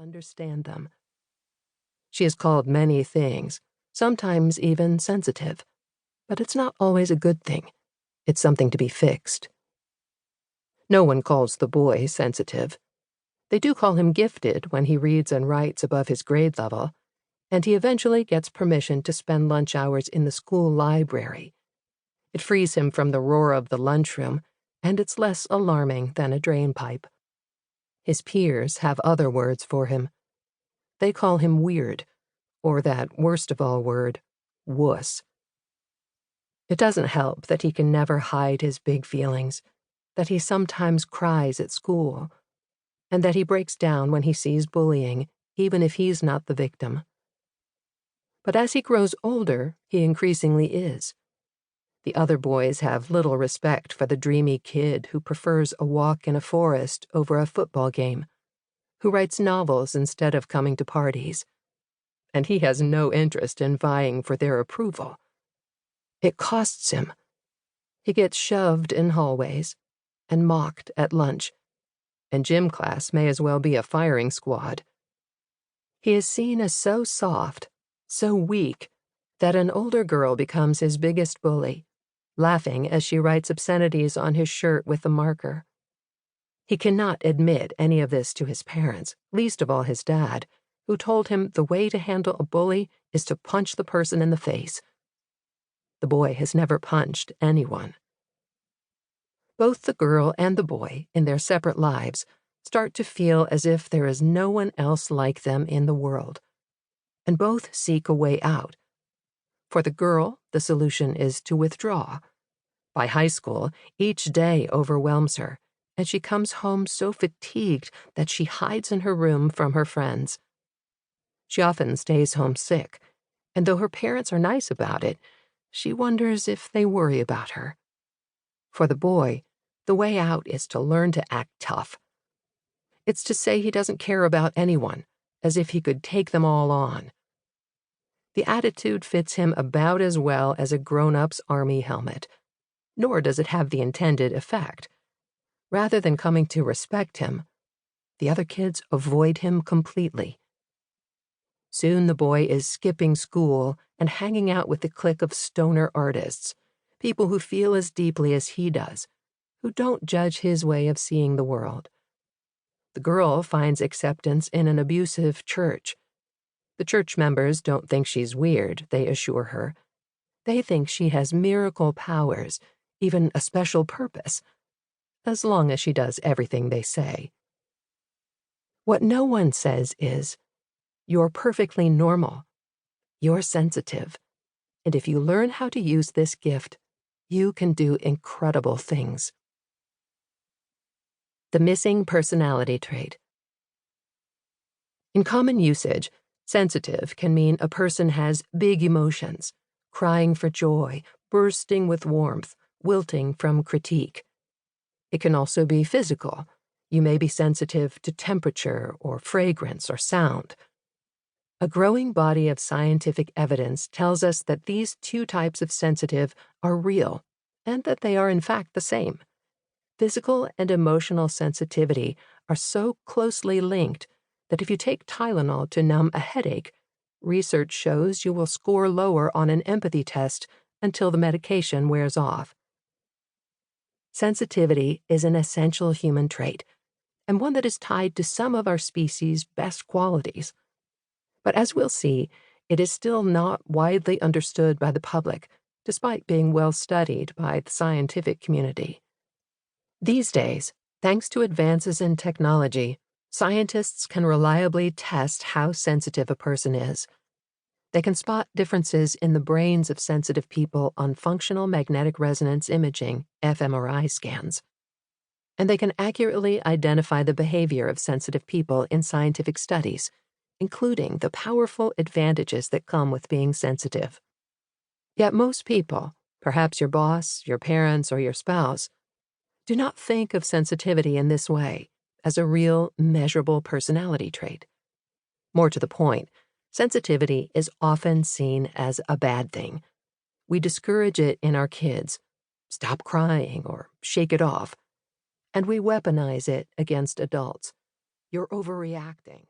understand them. She is called many things, sometimes even sensitive, but it's not always a good thing. It's something to be fixed. No one calls the boy sensitive. They do call him gifted when he reads and writes above his grade level, and he eventually gets permission to spend lunch hours in the school library. It frees him from the roar of the lunchroom, and it's less alarming than a drain pipe. His peers have other words for him. They call him weird, or that worst of all word, wuss. It doesn't help that he can never hide his big feelings, that he sometimes cries at school, and that he breaks down when he sees bullying, even if he's not the victim. But as he grows older, he increasingly is. The other boys have little respect for the dreamy kid who prefers a walk in a forest over a football game, who writes novels instead of coming to parties, and he has no interest in vying for their approval. It costs him. He gets shoved in hallways and mocked at lunch, and gym class may as well be a firing squad. He is seen as so soft, so weak, that an older girl becomes his biggest bully, laughing as she writes obscenities on his shirt with a marker. He cannot admit any of this to his parents, least of all his dad, who told him the way to handle a bully is to punch the person in the face. The boy has never punched anyone. Both the girl and the boy, in their separate lives, start to feel as if there is no one else like them in the world, and both seek a way out. For the girl, the solution is to withdraw. By high school, each day overwhelms her, and she comes home so fatigued that she hides in her room from her friends. She often stays home sick, and though her parents are nice about it, she wonders if they worry about her. For the boy, the way out is to learn to act tough. It's to say he doesn't care about anyone, as if he could take them all on. The attitude fits him about as well as a grown-up's army helmet, nor does it have the intended effect. Rather than coming to respect him, the other kids avoid him completely. Soon the boy is skipping school and hanging out with the clique of stoner artists, people who feel as deeply as he does, who don't judge his way of seeing the world. The girl finds acceptance in an abusive church. The church members don't think she's weird, they assure her. They think she has miracle powers, even a special purpose, as long as she does everything they say. What no one says is, you're perfectly normal. You're sensitive. And if you learn how to use this gift, you can do incredible things. The missing personality trait. In common usage, sensitive can mean a person has big emotions, crying for joy, bursting with warmth, wilting from critique. It can also be physical. You may be sensitive to temperature or fragrance or sound. A growing body of scientific evidence tells us that these two types of sensitive are real, and that they are in fact the same. Physical and emotional sensitivity are so closely linked that if you take Tylenol to numb a headache, research shows you will score lower on an empathy test until the medication wears off. Sensitivity is an essential human trait, and one that is tied to some of our species' best qualities. But as we'll see, it is still not widely understood by the public, despite being well studied by the scientific community. These days, thanks to advances in technology, scientists can reliably test how sensitive a person is. They can spot differences in the brains of sensitive people on functional magnetic resonance imaging, fMRI scans. And they can accurately identify the behavior of sensitive people in scientific studies, including the powerful advantages that come with being sensitive. Yet most people, perhaps your boss, your parents, or your spouse, do not think of sensitivity in this way, as a real, measurable personality trait. More to the point, sensitivity is often seen as a bad thing. We discourage it in our kids, stop crying or shake it off, and we weaponize it against adults. You're overreacting.